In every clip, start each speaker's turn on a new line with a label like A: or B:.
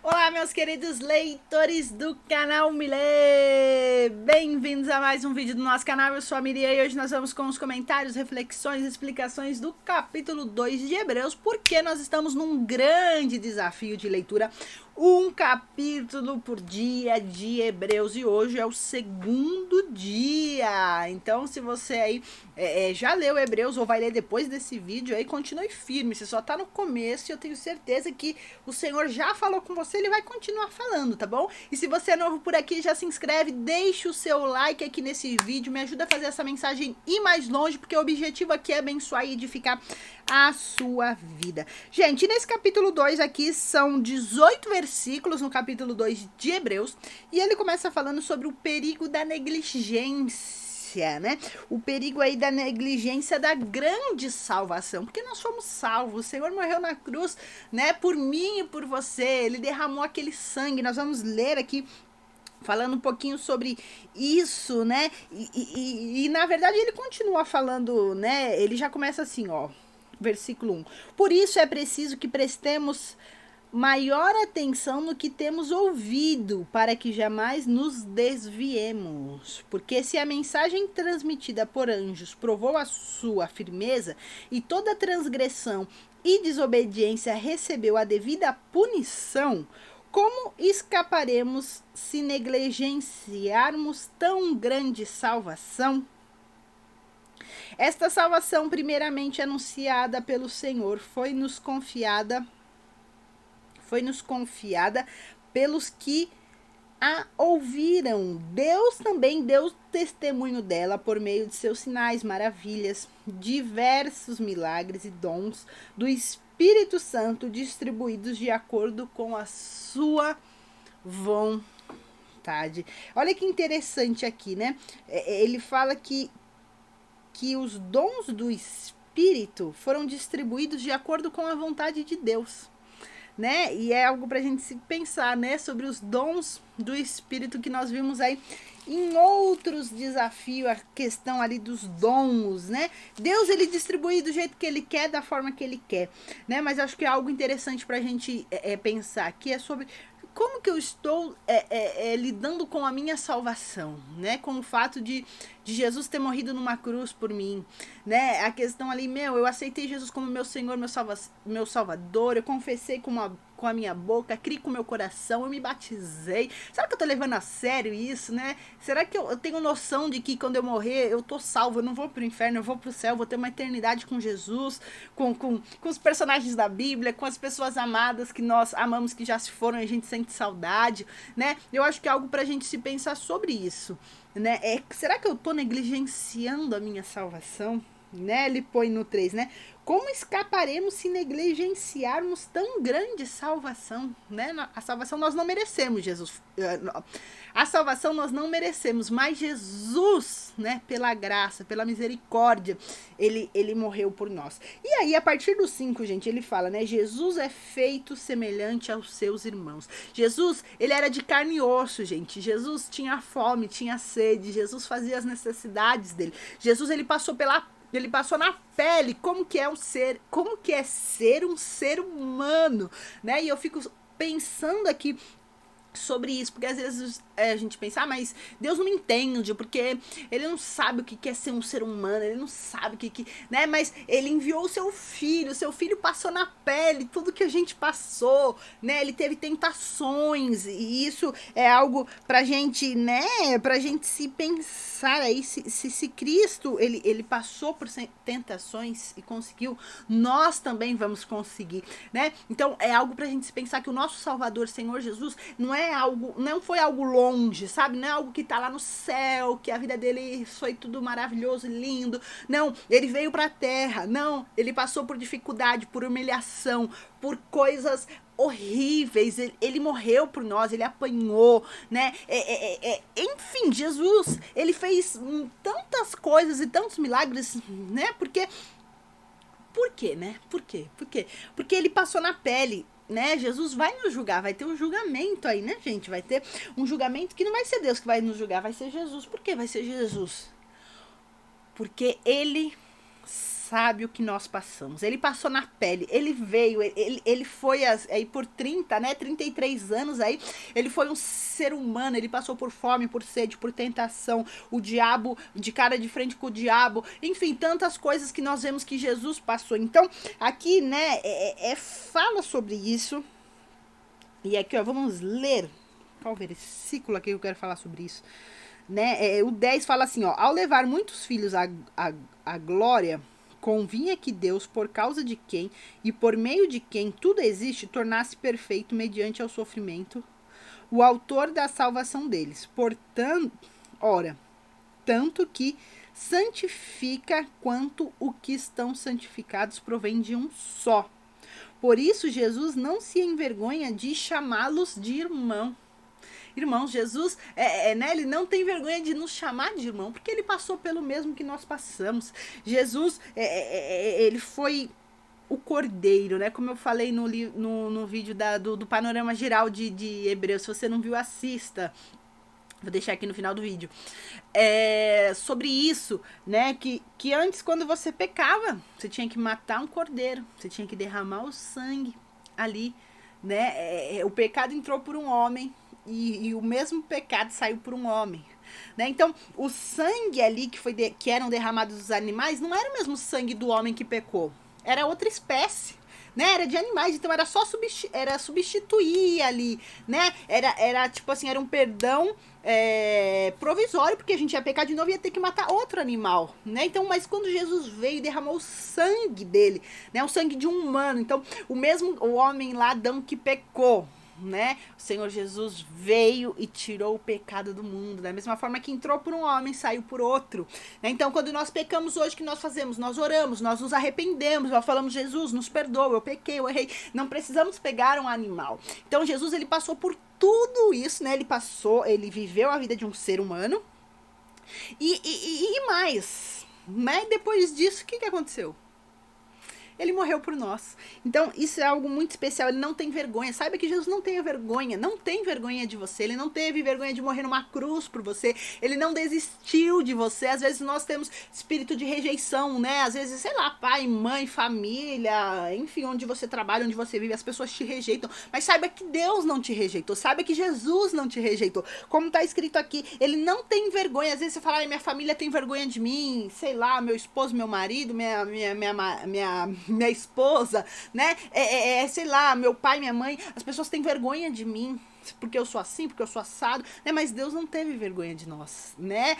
A: Olá, meus queridos leitores do canal Milê! Bem-vindos a mais um vídeo do nosso canal. Eu sou a Miriam e hoje nós vamos com os comentários, reflexões e explicações do capítulo 2 de Hebreus, porque nós estamos num grande desafio de leitura, um capítulo por dia de Hebreus, e hoje é o segundo dia. Então, se você aí já leu Hebreus ou vai ler depois desse vídeo aí, continue firme. Você só tá no começo e eu tenho certeza que o Senhor já falou com você, ele vai continuar falando, tá bom? E se você é novo por aqui, já se inscreve, deixa o seu like aqui nesse vídeo, me ajuda a fazer essa mensagem ir mais longe, porque o objetivo aqui é abençoar e edificar a sua vida. Gente, nesse capítulo 2 aqui são 18 versículos no capítulo 2 de Hebreus, e ele começa falando sobre o perigo da negligência, né? O perigo aí da negligência da grande salvação, porque nós fomos salvos, o Senhor morreu na cruz, né, por mim e por você, ele derramou aquele sangue. Nós vamos ler aqui falando um pouquinho sobre isso, né, e na verdade ele continua falando, né, ele já começa assim, ó, versículo 1, por isso é preciso que prestemos maior atenção no que temos ouvido, para que jamais nos desviemos. Porque se a mensagem transmitida por anjos provou a sua firmeza, e toda transgressão e desobediência recebeu a devida punição, como escaparemos se negligenciarmos tão grande salvação? Esta salvação, primeiramente anunciada pelo Senhor, foi-nos confiada pelos que a ouviram. Deus também deu testemunho dela por meio de seus sinais, maravilhas, diversos milagres e dons do Espírito Santo distribuídos de acordo com a sua vontade. Olha que interessante aqui, né? Ele fala que os dons do Espírito foram distribuídos de acordo com a vontade de Deus, né? E é algo pra gente se pensar, né, sobre os dons do Espírito que nós vimos aí em outros desafios, a questão ali dos dons, né? Deus, ele distribui do jeito que ele quer, da forma que ele quer, né? Mas acho que é algo interessante pra gente pensar aqui é sobre como que eu estou lidando com a minha salvação, né? Com o fato de Jesus ter morrido numa cruz por mim, né? A questão ali, eu aceitei Jesus como meu Senhor, meu Salvador, eu confessei com a minha boca, criei com o meu coração, eu me batizei. Será que eu tô levando a sério isso, né? Será que eu tenho noção de que quando eu morrer, eu tô salvo, eu não vou pro inferno, eu vou pro céu, vou ter uma eternidade com Jesus, com os personagens da Bíblia, com as pessoas amadas que nós amamos, que já se foram e a gente sente saudade, né? Eu acho que é algo pra gente se pensar sobre isso, né? Será que eu tô negligenciando a minha salvação? Né? Ele põe no 3, né? Como escaparemos se negligenciarmos tão grande salvação, né? A salvação nós não merecemos, Jesus. A salvação nós não merecemos, mas Jesus, né, pela graça, pela misericórdia, ele morreu por nós. E aí, a partir do 5, gente, ele fala, né? Jesus é feito semelhante aos seus irmãos. Jesus, ele era de carne e osso, gente. Jesus tinha fome, tinha sede. Jesus fazia as necessidades dele. Jesus, ele passou na pele como que é ser um ser humano, né? E eu fico pensando aqui sobre isso, porque às vezes a gente pensa, mas Deus não me entende, porque ele não sabe o que é ser um ser humano, ele não sabe o que, né? Mas ele enviou o seu filho passou na pele tudo que a gente passou, né? Ele teve tentações, e isso é algo pra gente, né? Pra gente se pensar aí, se Cristo, ele passou por tentações e conseguiu, nós também vamos conseguir, né? Então é algo pra gente se pensar que o nosso Salvador, Senhor Jesus, não foi algo longe, sabe? Não é algo que tá lá no céu, que a vida dele foi tudo maravilhoso, lindo. Não, ele veio pra terra. Não, ele passou por dificuldade, por humilhação, por coisas horríveis. Ele morreu por nós, ele apanhou, né? Enfim, Jesus, ele fez tantas coisas e tantos milagres, né? Por quê, né? Por quê? Porque ele passou na pele, né? Jesus vai nos julgar, vai ter um julgamento aí, né, gente? Vai ter um julgamento que não vai ser Deus que vai nos julgar, vai ser Jesus. Por que vai ser Jesus? Porque ele sabe o que nós passamos. Ele passou na pele, ele veio, ele foi aí por 33 anos aí, ele foi um ser humano, ele passou por fome, por sede, por tentação, o diabo, de cara de frente com o diabo, enfim, tantas coisas que nós vemos que Jesus passou. Então, aqui, né, fala sobre isso. E aqui, ó, vamos ler qual versículo aqui que eu quero falar sobre isso. Né? O 10 fala assim, ó, ao levar muitos filhos à glória, convinha que Deus, por causa de quem e por meio de quem tudo existe, tornasse perfeito mediante ao sofrimento o autor da salvação deles. Portanto, ora, tanto que santifica quanto o que estão santificados provém de um só. Por isso, Jesus não se envergonha de chamá-los de irmão. Irmãos, Jesus, né, ele não tem vergonha de nos chamar de irmão, porque ele passou pelo mesmo que nós passamos. Jesus, ele foi o cordeiro, né? Como eu falei no vídeo do panorama geral de Hebreus. Se você não viu, assista. Vou deixar aqui no final do vídeo. Sobre isso, né? Que antes, quando você pecava, você tinha que matar um cordeiro. Você tinha que derramar o sangue ali, né? O pecado entrou por um homem. E o mesmo pecado saiu por um homem. Né? Então, o sangue ali que eram derramados dos animais não era o mesmo sangue do homem que pecou. Era outra espécie. Né? Era de animais, então era só substituir ali, né? Era tipo assim, era um perdão provisório, porque a gente ia pecar de novo e ia ter que matar outro animal, né? Então, mas quando Jesus veio e derramou o sangue dele, né? O sangue de um humano, então o homem lá, Adão, que pecou, né? O Senhor Jesus veio e tirou o pecado do mundo, da mesma forma que entrou por um homem, saiu por outro, né? Então, quando nós pecamos hoje, o que nós fazemos? Nós oramos, nós nos arrependemos, nós falamos, Jesus, nos perdoa, eu pequei, eu errei. Não precisamos pegar um animal. Então, Jesus, ele passou por tudo isso, né? Ele viveu a vida de um ser humano e mais, né? Depois disso, o que aconteceu? Ele morreu por nós. Então, isso é algo muito especial. Ele não tem vergonha. Saiba que Jesus não tem vergonha. Não tem vergonha de você. Ele não teve vergonha de morrer numa cruz por você. Ele não desistiu de você. Às vezes nós temos espírito de rejeição, né? Às vezes, sei lá, pai, mãe, família, enfim, onde você trabalha, onde você vive, as pessoas te rejeitam. Mas saiba que Deus não te rejeitou. Saiba que Jesus não te rejeitou. Como está escrito aqui, ele não tem vergonha. Às vezes você fala, minha família tem vergonha de mim, sei lá, meu esposo, meu marido, minha esposa, né? Sei lá, meu pai, minha mãe, as pessoas têm vergonha de mim, porque eu sou assim, porque eu sou assado, né? Mas Deus não teve vergonha de nós, né?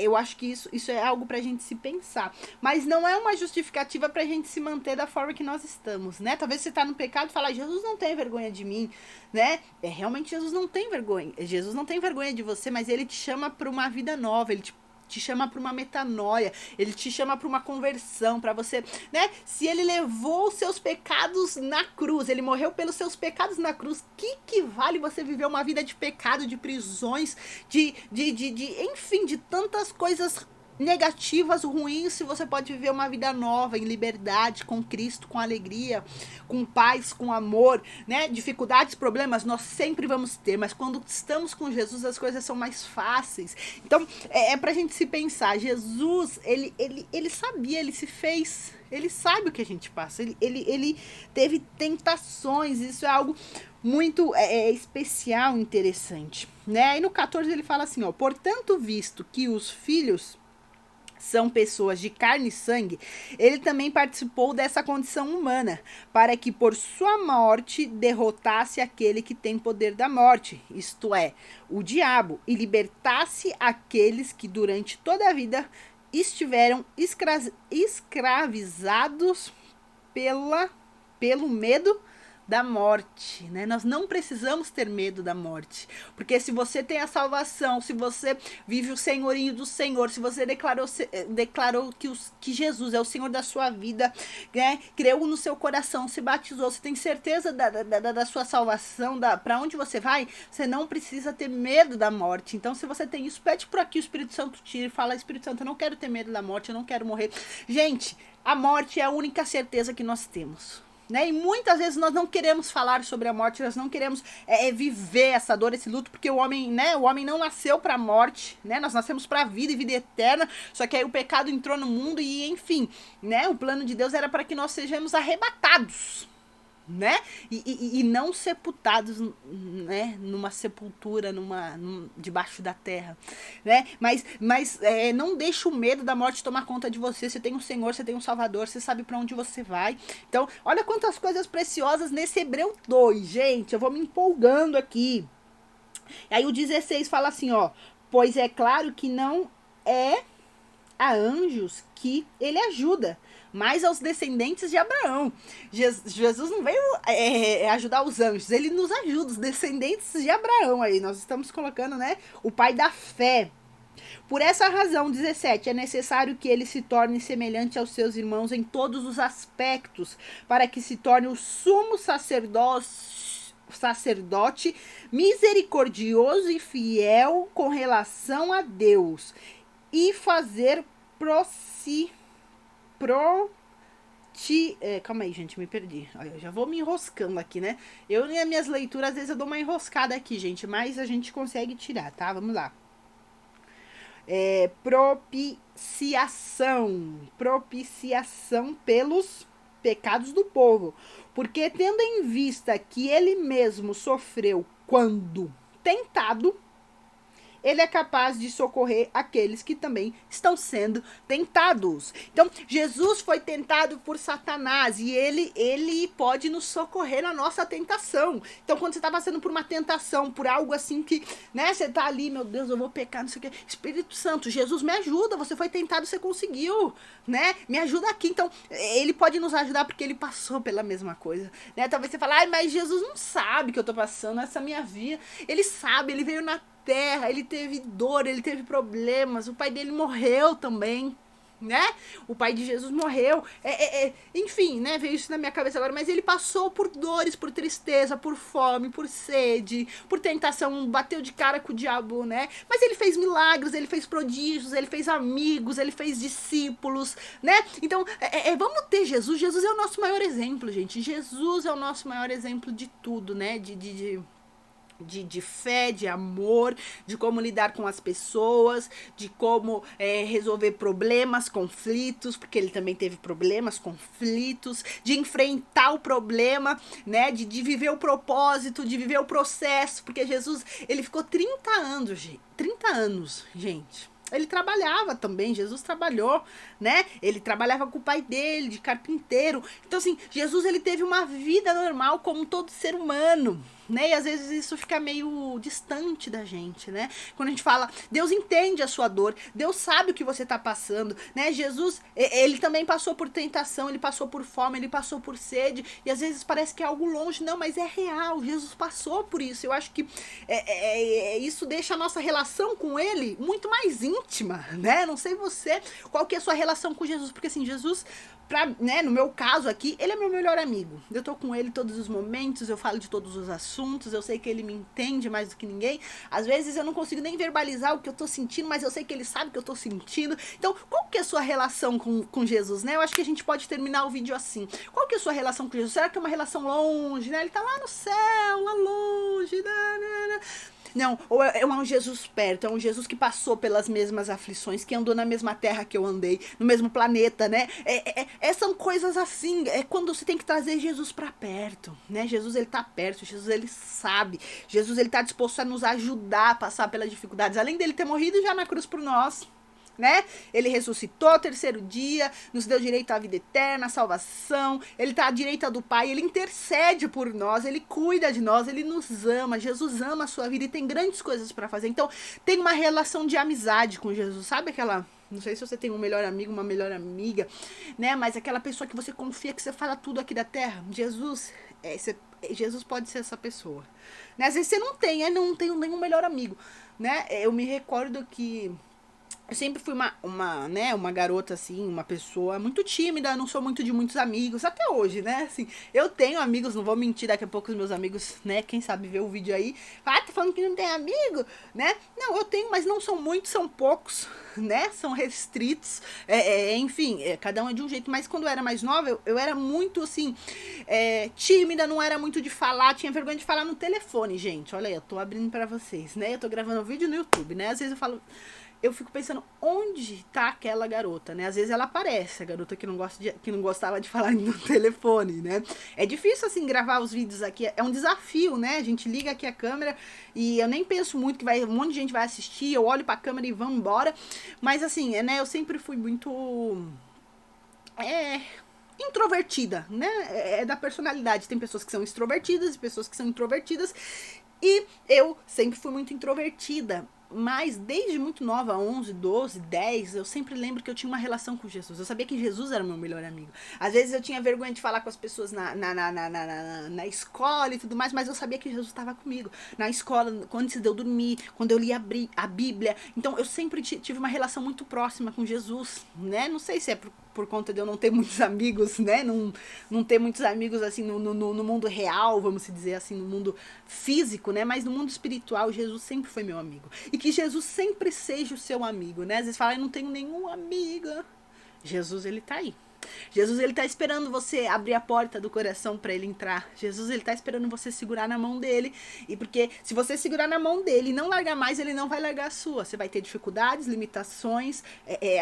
A: Eu acho que isso é algo pra gente se pensar, mas não é uma justificativa pra gente se manter da forma que nós estamos, né? Talvez você tá no pecado e fala, Jesus não tem vergonha de mim, né? Realmente Jesus não tem vergonha, Jesus não tem vergonha de você, mas ele te chama pra uma vida nova, ele te chama para uma metanoia, ele te chama para uma conversão, para você, né? Se ele levou os seus pecados na cruz, ele morreu pelos seus pecados na cruz, que vale você viver uma vida de pecado, de prisões, enfim, de tantas coisas negativas, ruins, se você pode viver uma vida nova, em liberdade, com Cristo, com alegria, com paz, com amor, né? Dificuldades, problemas, nós sempre vamos ter, mas quando estamos com Jesus, as coisas são mais fáceis. Então, pra gente se pensar, Jesus, ele sabia, ele se fez, ele sabe o que a gente passa, ele teve tentações, isso é algo muito especial, interessante, né? Aí no 14 ele fala assim, ó, portanto, visto que os filhos são pessoas de carne e sangue, ele também participou dessa condição humana, para que por sua morte derrotasse aquele que tem poder da morte, isto é, o diabo, e libertasse aqueles que durante toda a vida estiveram escravizados pelo medo da morte, né? Nós não precisamos ter medo da morte, porque se você tem a salvação, se você vive o senhorinho do Senhor, se você declarou que Jesus é o Senhor da sua vida, né? Creu no seu coração, se batizou, você tem certeza da sua salvação, para onde você vai, você não precisa ter medo da morte. Então, se você tem isso, pede por aqui, o Espírito Santo tira e fala, Espírito Santo, eu não quero ter medo da morte, eu não quero morrer. Gente, a morte é a única certeza que nós temos. né? E muitas vezes nós não queremos falar sobre a morte, nós não queremos viver essa dor, esse luto, porque o homem, né? O homem não nasceu para a morte, né? Nós nascemos para a vida e vida eterna. Só que aí o pecado entrou no mundo e, enfim, né? O plano de Deus era para que nós sejamos arrebatados, né? E não sepultados, né? Numa sepultura, debaixo da terra, né? Mas não deixe o medo da morte tomar conta de você. Você tem um Senhor, você tem um Salvador, você sabe para onde você vai. Então, olha quantas coisas preciosas nesse Hebreu 2, gente. Eu vou me empolgando aqui. Aí o 16 fala assim, ó: pois é claro que não é a anjos que ele ajuda, mas aos descendentes de Abraão. Jesus não veio ajudar os anjos, ele nos ajuda, os descendentes de Abraão. Aí nós estamos colocando, né, o pai da fé. Por essa razão, 17, é necessário que ele se torne semelhante aos seus irmãos em todos os aspectos, para que se torne o sumo sacerdote misericordioso e fiel com relação a Deus, e fazer calma aí, gente, me perdi. Eu já vou me enroscando aqui, né? Eu e as minhas leituras, às vezes eu dou uma enroscada aqui, gente, mas a gente consegue tirar, tá? Vamos lá. Propiciação pelos pecados do povo, porque tendo em vista que ele mesmo sofreu quando tentado, ele é capaz de socorrer aqueles que também estão sendo tentados. Então, Jesus foi tentado por Satanás e ele pode nos socorrer na nossa tentação. Então, quando você está passando por uma tentação, por algo assim que, né, você está ali, meu Deus, eu vou pecar, não sei o que. Espírito Santo, Jesus, me ajuda, você foi tentado, você conseguiu, né? Me ajuda aqui. Então, ele pode nos ajudar porque ele passou pela mesma coisa, né? Talvez você fale, mas Jesus não sabe que eu estou passando essa minha vida. Ele sabe, ele veio na terra, ele teve dor, ele teve problemas, o pai dele morreu também, né? O pai de Jesus morreu, enfim, né? Veio isso na minha cabeça agora, mas ele passou por dores, por tristeza, por fome, por sede, por tentação, bateu de cara com o diabo, né? Mas ele fez milagres, ele fez prodígios, ele fez amigos, ele fez discípulos, né? Então, vamos ter Jesus. Jesus é o nosso maior exemplo, gente. Jesus é o nosso maior exemplo de tudo, né? De fé, de amor, de como lidar com as pessoas, de como resolver problemas, conflitos, porque ele também teve problemas, conflitos, de enfrentar o problema, né, de viver o propósito, de viver o processo, porque Jesus, ele ficou 30 anos, gente. Ele trabalhava também, Jesus trabalhou, né? Ele trabalhava com o pai dele, de carpinteiro. Então, assim, Jesus, ele teve uma vida normal como todo ser humano, né? E às vezes isso fica meio distante da gente, né? Quando a gente fala, Deus entende a sua dor, Deus sabe o que você tá passando, né? Jesus, ele também passou por tentação, ele passou por fome, ele passou por sede, e às vezes parece que é algo longe, não, mas é real, Jesus passou por isso. Eu acho que isso deixa a nossa relação com ele muito mais íntima, né? Não sei você, qual que é a sua relação com Jesus, porque assim, Jesus, né, no meu caso aqui, ele é meu melhor amigo. Eu tô com ele todos os momentos, eu falo de todos os assuntos, eu sei que ele me entende mais do que ninguém. Às vezes eu não consigo nem verbalizar o que eu tô sentindo, mas eu sei que ele sabe o que eu tô sentindo. Então, qual que é a sua relação com Jesus, né? Eu acho que a gente pode terminar o vídeo assim. Qual que é a sua relação com Jesus? Será que é uma relação longe, né? Ele tá lá no céu, lá longe, Não, ou é um Jesus perto, é um Jesus que passou pelas mesmas aflições, que andou na mesma terra que eu andei, no mesmo planeta, né? São coisas assim, é quando você tem que trazer Jesus pra perto, né? Jesus, ele tá perto, Jesus, ele sabe, Jesus, ele tá disposto a nos ajudar a passar pelas dificuldades, além dele ter morrido já na cruz por nós, né? Ele ressuscitou ao terceiro dia, nos deu direito à vida eterna, à salvação, ele está à direita do Pai, ele intercede por nós, ele cuida de nós, ele nos ama, Jesus ama a sua vida e tem grandes coisas para fazer. Então, tem uma relação de amizade com Jesus, sabe aquela... Não sei se você tem um melhor amigo, uma melhor amiga, né? Mas aquela pessoa que você confia, que você fala tudo aqui da terra. Jesus pode ser essa pessoa, né? Às vezes você não tem nenhum melhor amigo, né? Eu me recordo que eu sempre fui né, uma garota, assim, uma pessoa muito tímida, não sou muito de muitos amigos, até hoje, né, assim, eu tenho amigos, não vou mentir, daqui a pouco os meus amigos, né, quem sabe ver o vídeo aí, tá falando que não tem amigo, né, não, eu tenho, mas não são muitos, são poucos, né, são restritos, enfim, cada um é de um jeito, mas quando eu era mais nova, eu era muito, assim, tímida, não era muito de falar, tinha vergonha de falar no telefone, gente, olha aí, eu tô abrindo pra vocês, né, eu tô gravando um vídeo no YouTube, né, às vezes eu fico pensando onde tá aquela garota, né? Às vezes ela aparece, a garota que que não gostava de falar no telefone, né? É difícil, assim, gravar os vídeos aqui, é um desafio, né? A gente liga aqui a câmera e eu nem penso muito que um monte de gente vai assistir, eu olho pra câmera e vamos embora. Mas, assim, né? Eu sempre fui muito... introvertida, né? É da personalidade. Tem pessoas que são extrovertidas e pessoas que são introvertidas. E eu sempre fui muito introvertida. Mas desde muito nova, 11, 12, 10, eu sempre lembro que eu tinha uma relação com Jesus. Eu sabia que Jesus era o meu melhor amigo. Às vezes eu tinha vergonha de falar com as pessoas na escola e tudo mais, mas eu sabia que Jesus estava comigo. Na escola, antes de eu dormir, quando eu lia a Bíblia. Então eu sempre tive uma relação muito próxima com Jesus, né? Não sei se é por conta de eu não ter muitos amigos, né? Não ter muitos amigos assim no mundo real, vamos dizer assim, no mundo físico, né? Mas no mundo espiritual, Jesus sempre foi meu amigo. E que Jesus sempre seja o seu amigo, né? Às vezes fala, eu não tenho nenhum amigo. Jesus, ele tá aí. Jesus, ele tá esperando você abrir a porta do coração para ele entrar. Jesus, ele tá esperando você segurar na mão dele. E porque se você segurar na mão dele e não largar mais, ele não vai largar a sua. Você vai ter dificuldades, limitações,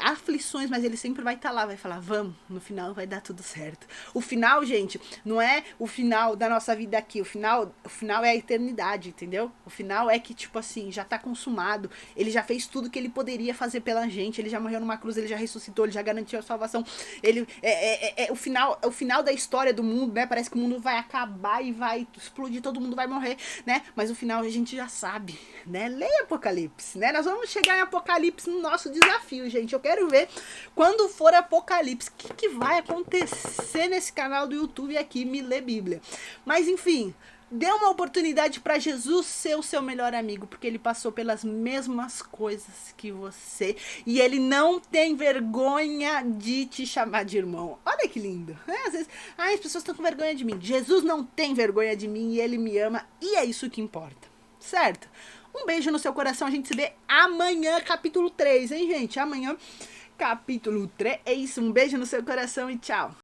A: aflições, mas ele sempre vai estar lá, vai falar, vamos, no final vai dar tudo certo. O final, gente, não é o final da nossa vida aqui. O final é a eternidade, entendeu? O final é que, tipo assim, já tá consumado. Ele já fez tudo que ele poderia fazer pela gente. Ele já morreu numa cruz, ele já ressuscitou, ele já garantiu a salvação. Ele o final da história do mundo, né? Parece que o mundo vai acabar e vai explodir, todo mundo vai morrer, né? Mas o final a gente já sabe, né? Leia Apocalipse, né? Nós vamos chegar em Apocalipse no nosso desafio, gente. Eu quero ver quando for Apocalipse, o que vai acontecer nesse canal do YouTube aqui, Me Lê Bíblia. Mas enfim, dê uma oportunidade para Jesus ser o seu melhor amigo, porque ele passou pelas mesmas coisas que você e ele não tem vergonha de te chamar de irmão. Olha que lindo. Às vezes, as pessoas estão com vergonha de mim. Jesus não tem vergonha de mim e ele me ama e é isso que importa. Certo? Um beijo no seu coração. A gente se vê amanhã, capítulo 3, hein, gente? Amanhã, capítulo 3. É isso. Um beijo no seu coração e tchau.